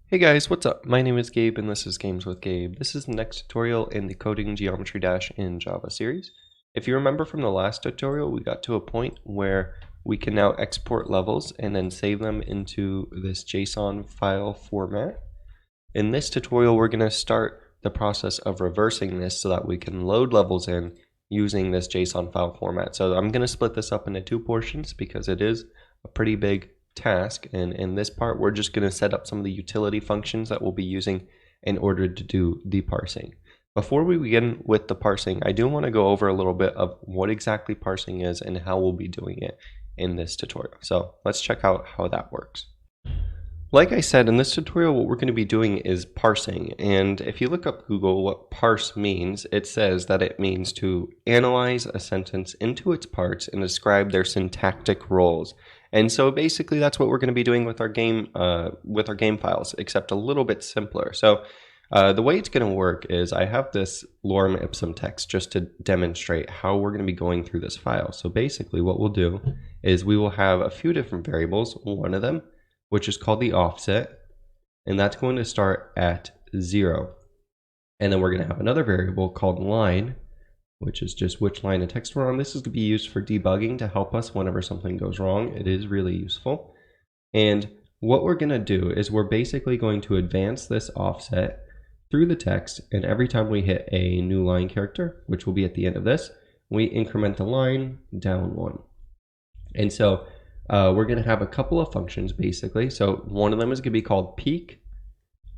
Hey guys, what's up? My name is Gabe and this is Games with Gabe. This is the next tutorial in the Coding Geometry Dash in Java series. If you remember from the last tutorial, we got to a point where we can now export levels and then save them into this JSON file format. In this tutorial, we're going to start the process of reversing this so that we can load levels in using this JSON file format. So I'm going to split this up into two portions because it is a pretty big task, and in this part we're just going to set up some of the utility functions that we'll be using in order to do the parsing. Before we begin with the parsing, I do want to go over a little bit of what exactly parsing is and how we'll be doing it in this tutorial. So let's check out how that works. Like I said, in this tutorial what we're going to be doing is parsing, and if you look up Google what parse means, it says that it means to analyze a sentence into its parts and describe their syntactic roles. And so basically that's what we're going to be doing with our game files, except a little bit simpler. So the way it's going to work is I have this lorem ipsum text just to demonstrate how we're going to be going through this file. So basically what we'll do is we will have a few different variables, one of them which is called the offset, and that's going to start at 0. And then we're going to have another variable called line, which is just which line of text we're on. This is to be used for debugging to help us whenever something goes wrong. It is really useful. And what we're going to do is we're basically going to advance this offset through the text, and every time we hit a new line character, which will be at the end of this, we increment the line down 1. And so we're going to have a couple of functions basically. So one of them is going to be called peek,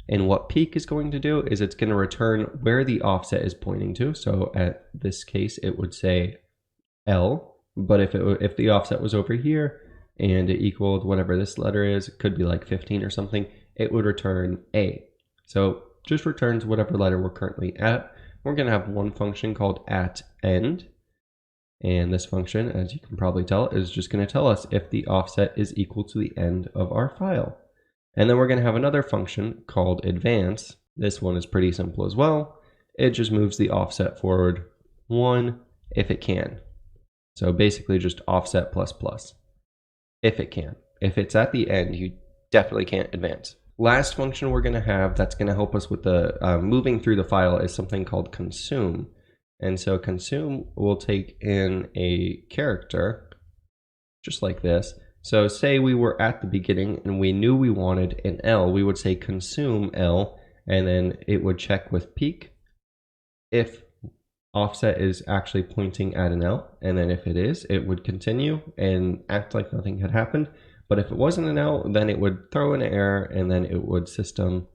and what peek is going to do is it's going to return where the offset is pointing to. So at this case it would say L, but if the offset was over here and it equaled whatever this letter is, it could be like 15 or something, it would return A. So just returns whatever letter we're currently at. We're going to have one function called @end. And this function, as you can probably tell, is just going to tell us if the offset is equal to the end of our file. And then we're going to have another function called advance. This one is pretty simple as well. It just moves the offset forward 1 if it can. So basically just offset plus plus if it can. If it's at the end, you definitely can't advance. Last function we're going to have that's going to help us with the moving through the file is something called consume. And so consume will take in a character just like this. So say we were at the beginning and we knew we wanted an L, we would say consume L, and then it would check with peek if offset is actually pointing at an L, and then if it is, it would continue and act like nothing had happened. But if it wasn't an L, then it would throw an error and then it would system.exit.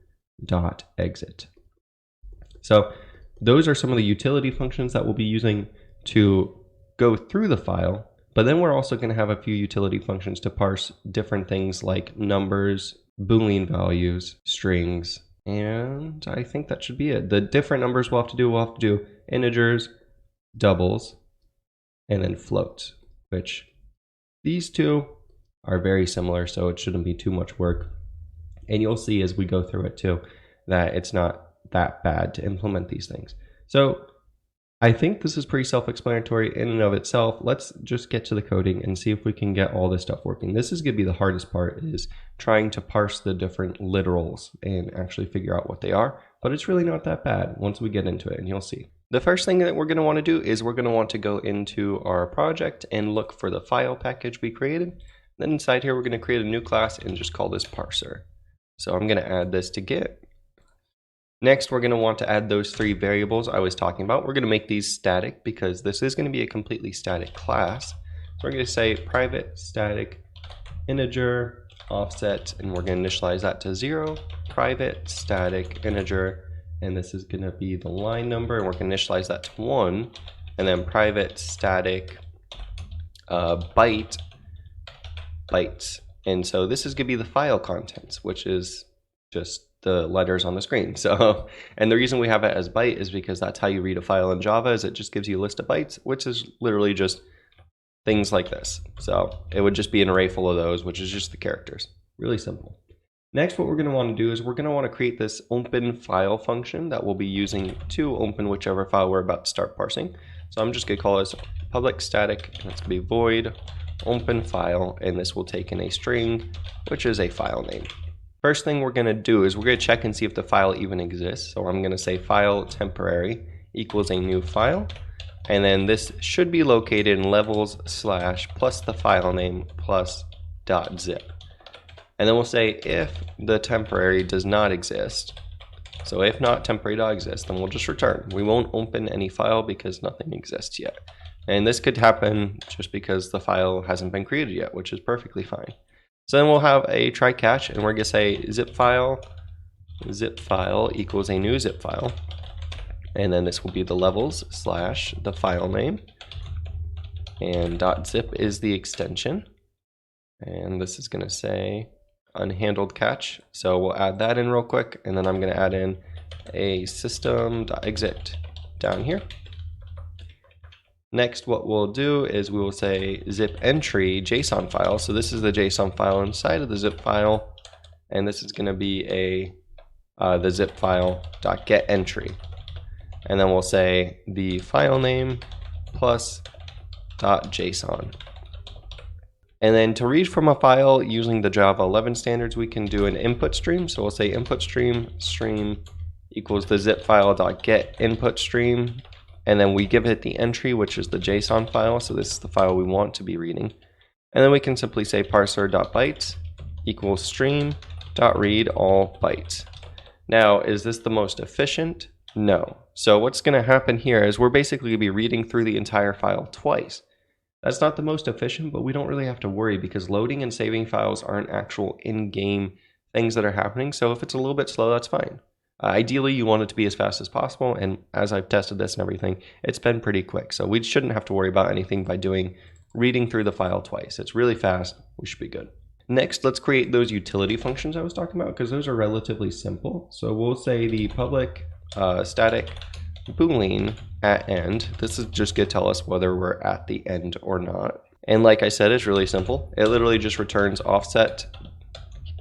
So those are some of the utility functions that we'll be using to go through the file, but then we're also going to have a few utility functions to parse different things like numbers, Boolean values, strings, and I think that should be it. The different numbers we'll have to do integers, doubles, and then floats, which these two are very similar, so it shouldn't be too much work. And you'll see as we go through it too that it's not that bad to implement these things. So I think this is pretty self-explanatory in and of itself. Let's just get to the coding and see if we can get all this stuff working. This is going to be the hardest part, is trying to parse the different literals and actually figure out what they are, but it's really not that bad once we get into it, and you'll see. The first thing that we're going to want to do is we're going to want to go into our project and look for the file package we created. Then inside here we're going to create a new class and just call this parser. So I'm going to add this to Git. Next, we're going to want to add those 3 variables I was talking about. We're going to make these static because this is going to be a completely static class. So we're going to say private static integer offset, and we're going to initialize that to 0, private static integer, and this is going to be the line number, and we're going to initialize that to 1, and then private static bytes. And so this is going to be the file contents, which is just the letters on the screen. So, and the reason we have it as byte is because that's how you read a file in Java, is it just gives you a list of bytes, which is literally just things like this. So it would just be an array full of those, which is just the characters. Really simple. Next, what we're going to want to do is we're going to want to create this open file function that we'll be using to open whichever file we're about to start parsing. So I'm just going to call this public static, and it's going to be void open file, and this will take in a string, which is a file name. First thing we're going to do is we're going to check and see if the file even exists. So I'm going to say file temporary equals a new file. And then this should be located in levels slash plus the file name plus .zip. And then we'll say if the temporary does not exist. So if not temporary.exist, then we'll just return. We won't open any file because nothing exists yet. And this could happen just because the file hasn't been created yet, which is perfectly fine. So then we'll have a try catch, and we're going to say zip file equals a new zip file. And then this will be the levels slash the file name. And .zip is the extension. And this is going to say unhandled catch. So we'll add that in real quick, and then I'm going to add in a system.exit down here. Next, what we'll do is we will say zip entry JSON file. So this is the JSON file inside of the zip file, and this is going to be the zip file .get entry. And then we'll say the file name plus .json. And then to read from a file using the Java 11 standards, we can do an input stream. So we'll say input stream equals the zip file .get input stream. And then we give it the entry, which is the JSON file. So this is the file we want to be reading. And then we can simply say parser.bytes equals stream.read all bytes. Now, is this the most efficient? No. So what's going to happen here is we're basically going to be reading through the entire file twice. That's not the most efficient, but we don't really have to worry because loading and saving files aren't actual in-game things that are happening. So if it's a little bit slow, that's fine. Ideally, you want it to be as fast as possible. And as I've tested this and everything, it's been pretty quick. So we shouldn't have to worry about anything by reading through the file twice. It's really fast. We should be good. Next, let's create those utility functions I was talking about because those are relatively simple. So we'll say the public static boolean at end. This is just going to tell us whether we're at the end or not. And like I said, it's really simple. It literally just returns offset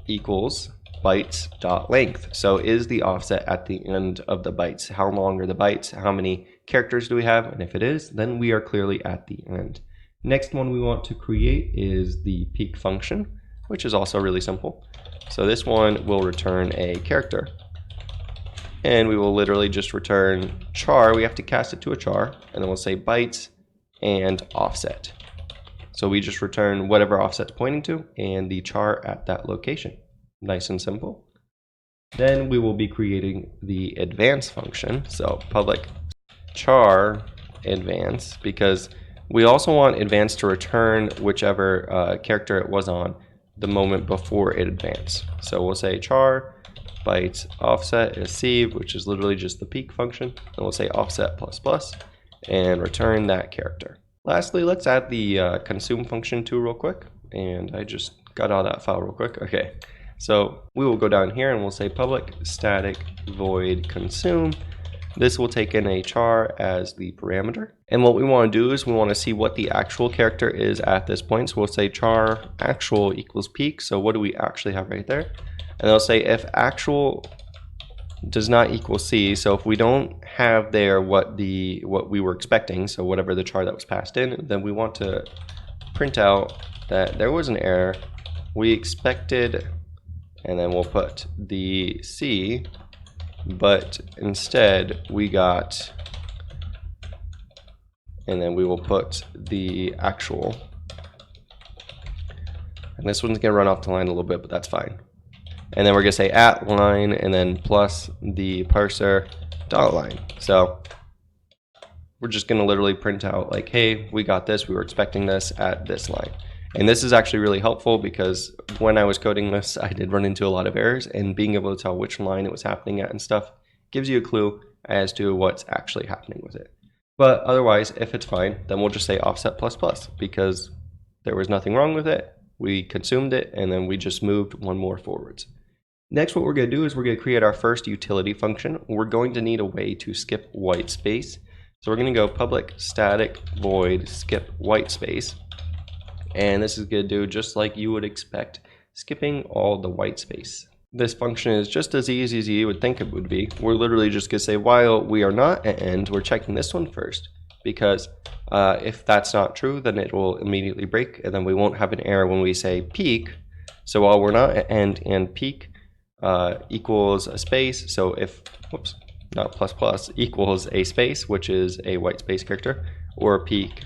equals bytes.length. So is the offset at the end of the bytes? How long are the bytes? How many characters do we have? And if it is, then we are clearly at the end. Next one we want to create is the peek function, which is also really simple. So this one will return a character. And we will literally just return char. We have to cast it to a char, and then we'll say bytes and offset. So we just return whatever offset's pointing to and the char at that location. Nice and simple. Then we will be creating the advance function. So public char advance, because we also want advance to return whichever character it was on the moment before it advanced. So we'll say char bytes offset receive, which is literally just the peek function, and we'll say offset ++ and return that character. Lastly, let's add the consume function too real quick, and I just got out of that file real quick. Okay, so we will go down here and we'll say public static void consume. This will take in a char as the parameter, and what we want to do is we want to see what the actual character is at this point. So we'll say char actual equals peek. So what do we actually have right there? And they'll say if actual does not equal C, so if we don't have there what we were expecting, so whatever the char that was passed in, then we want to print out that there was an error. We expected, and then we'll put the C, but instead we got, and then we will put the actual. And this one's gonna run off the line a little bit, but that's fine. And then we're going to say at line and then plus the parser dot line. So we're just going to literally print out like, hey, we got this. We were expecting this at this line. And this is actually really helpful because when I was coding this, I did run into a lot of errors, and being able to tell which line it was happening at and stuff gives you a clue as to what's actually happening with it. But otherwise, if it's fine, then we'll just say offset ++ because there was nothing wrong with it. We consumed it, and then we just moved one more forwards. Next, what we're going to do is we're going to create our first utility function. We're going to need a way to skip whitespace. So we're going to go public static void skip whitespace. And this is going to do just like you would expect, skipping all the whitespace. This function is just as easy as you would think it would be. We're literally just going to say while we are not at end, we're checking this one first. Because if that's not true, then it will immediately break, and then we won't have an error when we say peek. So while we're not at end and peek, equals a space. So if, whoops, not plus plus, equals a space, which is a whitespace character, or peak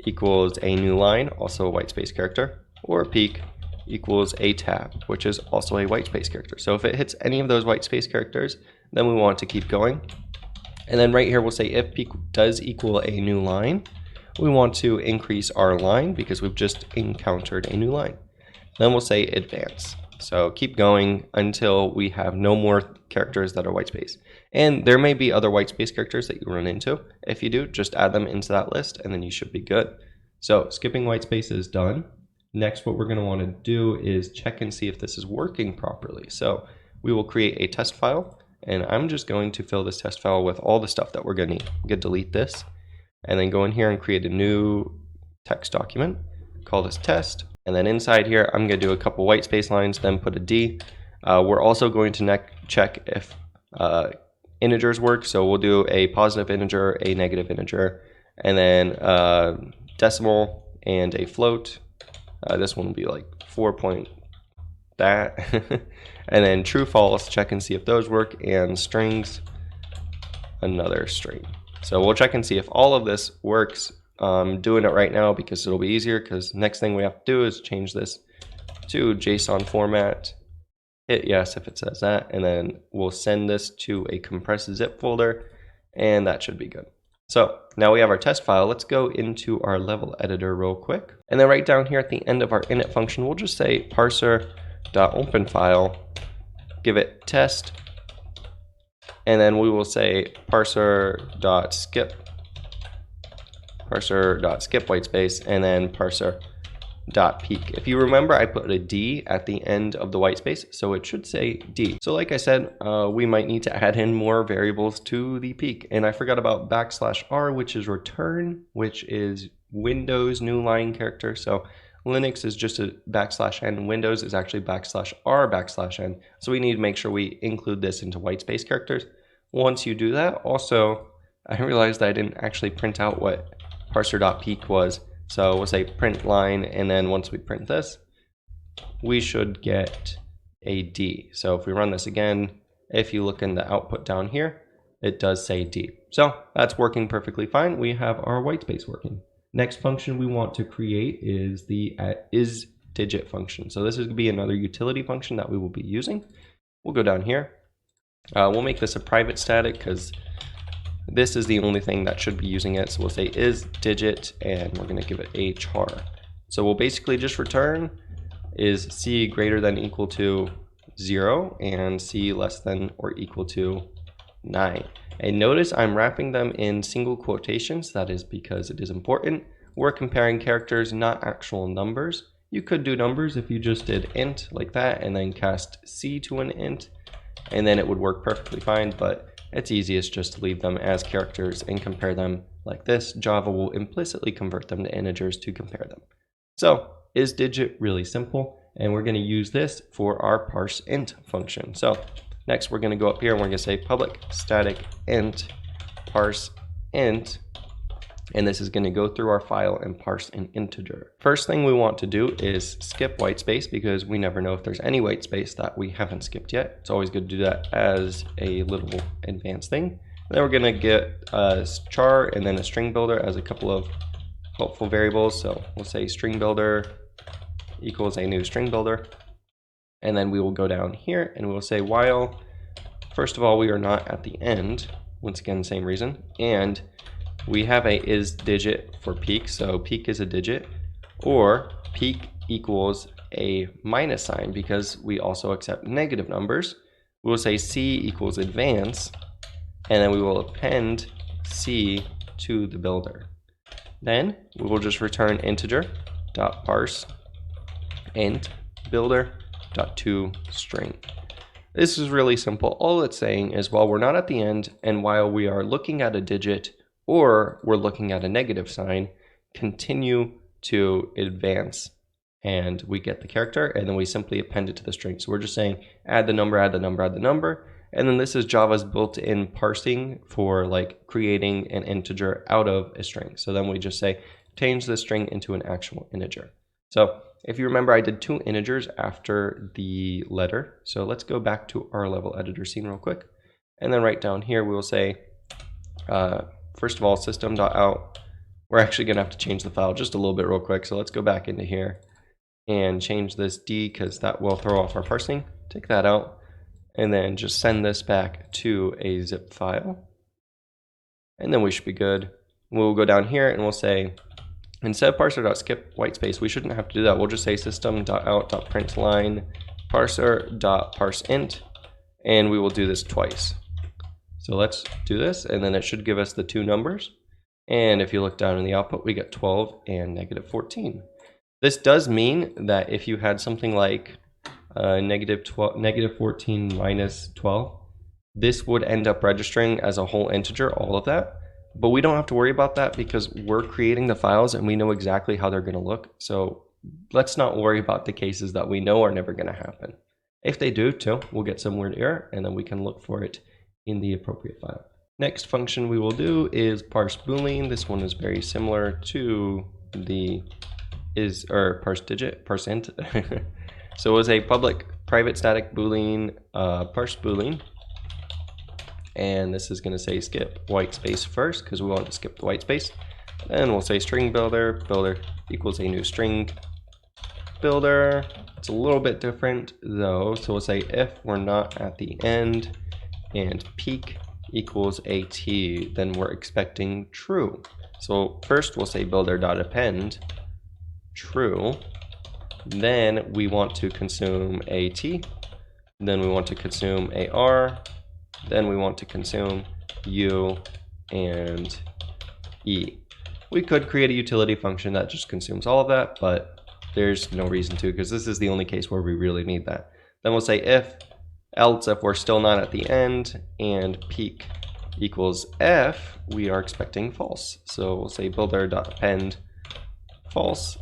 equals a new line, also a whitespace character, or peak equals a tab, which is also a whitespace character. So if it hits any of those whitespace characters, then we want to keep going. And then right here we'll say if peak does equal a new line, we want to increase our line because we've just encountered a new line. Then we'll say advance. So keep going until we have no more characters that are whitespace. And there may be other whitespace characters that you run into. If you do, just add them into that list and then you should be good. So skipping whitespace is done. Next, what we're going to want to do is check and see if this is working properly. So we will create a test file, and I'm just going to fill this test file with all the stuff that we're going to need. I'm going to delete this and then go in here and create a new text document, call this test. And then inside here, I'm going to do a couple whitespace lines, then put a D. We're also going to check if integers work. So we'll do a positive integer, a negative integer, and then decimal and a float. This one will be like 4 point that. And then true, false, check and see if those work, and strings, another string. So we'll check and see if all of this works. I'm doing it right now because it'll be easier, because next thing we have to do is change this to JSON format, hit yes if it says that, and then we'll send this to a compressed zip folder, and that should be good. So now we have our test file. Let's go into our level editor real quick. And then right down here at the end of our init function, we'll just say parser.openFile, give it test, and then we will say parser.skip whitespace, and then parser.peak. If you remember, I put a D at the end of the whitespace, so it should say D. So like I said, we might need to add in more variables to the peak. And I forgot about \r, which is return, which is Windows new line character. So Linux is just a \n, Windows is actually \r\n. So we need to make sure we include this into whitespace characters. Once you do that, also, I realized I didn't actually print out what parser.peak was. So we'll say print line, and then once we print this, we should get a D. So if we run this again, if you look in the output down here, it does say D. So that's working perfectly fine. We have our whitespace working. Next function we want to create is the isDigit function. So this is going to be another utility function that we will be using. We'll go down here. We'll make this a private static because this is the only thing that should be using it. So we'll say isDigit, and we're going to give it a char. So we'll basically just return is c greater than equal to 0 and c less than or equal to 9. And notice I'm wrapping them in single quotations. That is because it is important. We're comparing characters, not actual numbers. You could do numbers if you just did int like that and then cast c to an int, and then it would work perfectly fine, but it's easiest just to leave them as characters and compare them like this. Java will implicitly convert them to integers to compare them. So isDigit, really simple, and we're going to use this for our parseInt function. So next we're going to go up here and we're going to say public static int parseInt, and this is going to go through our file and parse an integer. First thing we want to do is skip whitespace, because we never know if there's any whitespace that we haven't skipped yet. It's always good to do that as a little advanced thing. And then we're going to get a char and then a string builder as a couple of helpful variables. So we'll say string builder equals a new string builder. And then we will go down here and we will say while, first of all, we are not at the end. Once again, same reason. And we have a isDigit for peak, so peak is a digit, or peak equals a minus sign because we also accept negative numbers. We will say c equals advance, and then we will append c to the builder. Then we will just return integer.parse int builder.toString. This is really simple. All it's saying is while we're not at the end and while we are looking at a digit or we're looking at a negative sign, continue to advance, and we get the character, and then we simply append it to the string. So we're just saying add the number, add the number, add the number, and then this is Java's built-in parsing for like creating an integer out of a string. So then we just say change the string into an actual integer. So If you remember, I did 2 integers after the letter. So let's go back to our level editor scene real quick. And then right down here, we will say, first of all, system.out. We're actually going to have to change the file just a little bit real quick. So let's go back into here and change this D because that will throw off our parsing. Take that out and then just send this back to a zip file. And then we should be good. We'll go down here and we'll say, instead of parser.skip whitespace, we shouldn't have to do that. We'll just say system.out.println parser.parseInt, and we will do this twice. So let's do this, and then it should give us the 2 numbers. And if you look down in the output, we get 12 and -14. This does mean that if you had something like -14 minus 12, this would end up registering as a whole integer, all of that. But we don't have to worry about that because we're creating the files and we know exactly how they're going to look. So let's not worry about the cases that we know are never going to happen. If they do too, we'll get some weird error and then we can look for it in the appropriate file. Next function we will do is Parse Boolean. This one is very similar to the parse digit, parse int. So it was a public private static Boolean, Parse Boolean. And this is going to say skip whitespace first because we want to skip the whitespace. Then we'll say string builder, builder equals a new string builder. It's a little bit different though. So we'll say if we're not at the end and peak equals AT, then we're expecting true. So first we'll say builder.append true. Then we want to consume AT. Then we want to consume AR. Then we want to consume U and E. We could create a utility function that just consumes all of that, but there's no reason to because this is the only case where we really need that. Then we'll say if, else if we're still not at the end, and peak equals F, we are expecting false. So we'll say builder.append false,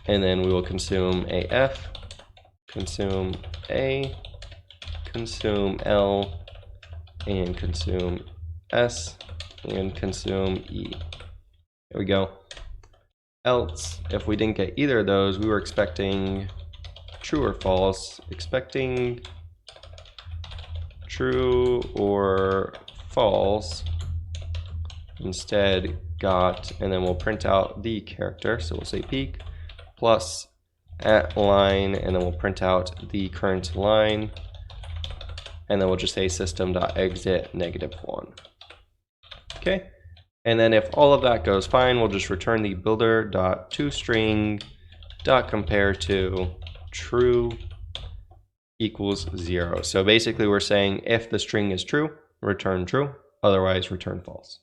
and then we will consume AF, consume A, consume L, and consume S, and consume E. There we go. Else, if we didn't get either of those, we were expecting true or false, expecting true or false, instead got, and then we'll print out the character. So we'll say peak plus at line, and then we'll print out the current line. And then we'll just say system.exit -1. Okay, and then if all of that goes fine, we'll just return the builder.toString.compare to true equals 0. So basically we're saying if the string is true, return true, otherwise return false.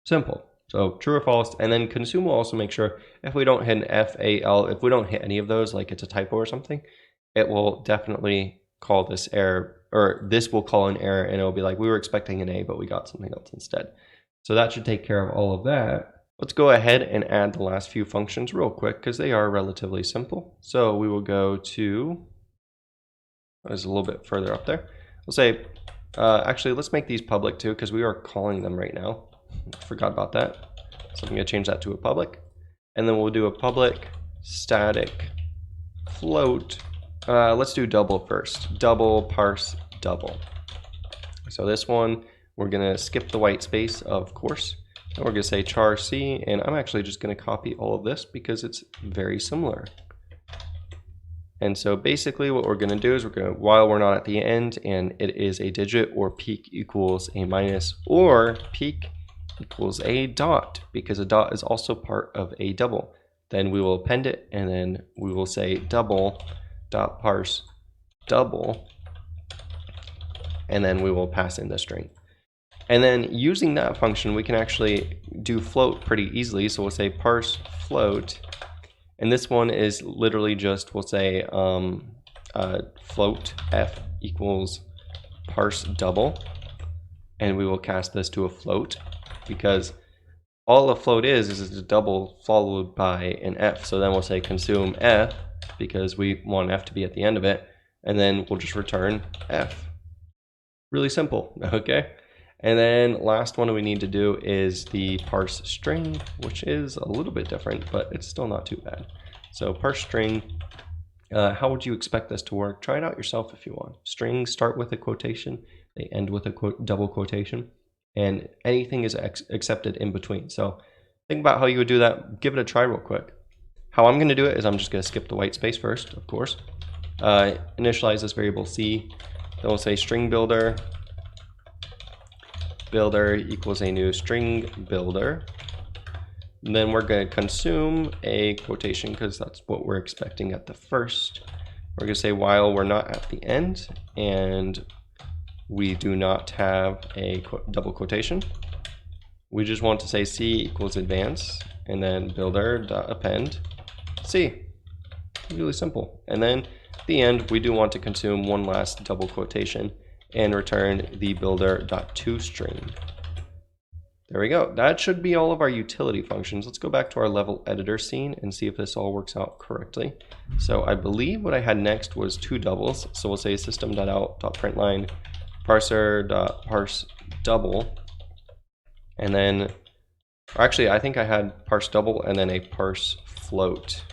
Simple. So true or false, and then consume will also make sure if we don't hit an F, A, L, if we don't hit any of those, like it's a typo or something, it will definitely call this error, or this will call an error, and it'll be like, we were expecting an A, but we got something else instead. So that should take care of all of that. Let's go ahead and add the last few functions real quick because they are relatively simple. So we will go to, there's a little bit further up there. We'll say, actually, let's make these public too because we are calling them right now. Forgot about that. So I'm going to change that to a public. And then we'll do a public static float. Let's do double first. Double parse double. So this one, we're going to skip the white space, of course. And we're going to say char C, and I'm actually just going to copy all of this because it's very similar. And so basically what we're going to do is we're going to, while we're not at the end and it is a digit, or peak equals a minus, or peak equals a dot, because a dot is also part of a double. Then we will append it, and then we will say double dot parse double, and then we will pass in the string. And then using that function, we can actually do float pretty easily. So we'll say parse float, and this one is literally just, we'll say float f equals parse double, and we will cast this to a float because all a float is a double followed by an f. So then we'll say consume f because we want f to be at the end of it, and then we'll just return f. Really simple, okay? And then last one we need to do is the parse string, which is a little bit different, but it's still not too bad. So parse string, how would you expect this to work? Try it out yourself if you want. Strings start with a quotation, they end with a double quotation, and anything is accepted in between. So think about how you would do that. Give it a try real quick. How I'm going to do it is I'm just going to skip the white space first, of course. Initialize this variable c. Then we'll say string builder equals a new string builder. And then we're going to consume a quotation because that's what we're expecting at the first. We're going to say while we're not at the end and we do not have a double quotation. We just want to say c equals advance and then builder.append c. Really simple. And then at the end we do want to consume one last double quotation and return the builder.toString. There we go. That should be all of our utility functions. Let's go back to our level editor scene and see if this all works out correctly. So I believe what I had next was two doubles. So we'll say system.out.println parser.parse double. And then, or actually I think I had parse double and then a parse float.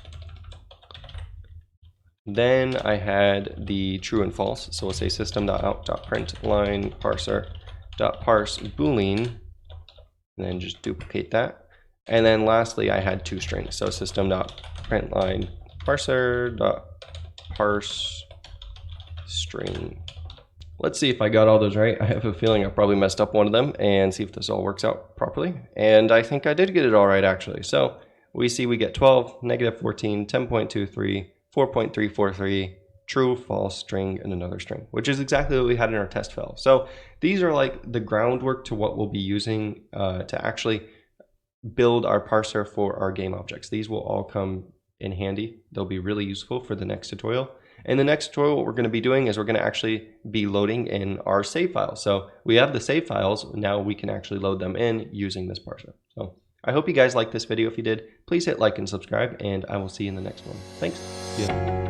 Then I had the true and false. So we'll say system.out.println parser.parse boolean. And then just duplicate that. And then lastly, I had two strings. So system.println parser.parse string. Let's see if I got all those right. I have a feeling I probably messed up one of them and see if this all works out properly. And I think I did get it all right actually. So we see we get 12, -14, 10.23, 4.343, true, false, string, and another string, which is exactly what we had in our test file. So these are like the groundwork to what we'll be using to actually build our parser for our game objects. These will all come in handy. They'll be really useful for the next tutorial. In the next tutorial, what we're going to be doing is we're going to actually be loading in our save files. So we have the save files. Now we can actually load them in using this parser. So I hope you guys liked this video. If you did, please hit like and subscribe, and I will see you in the next one. Thanks. Yeah.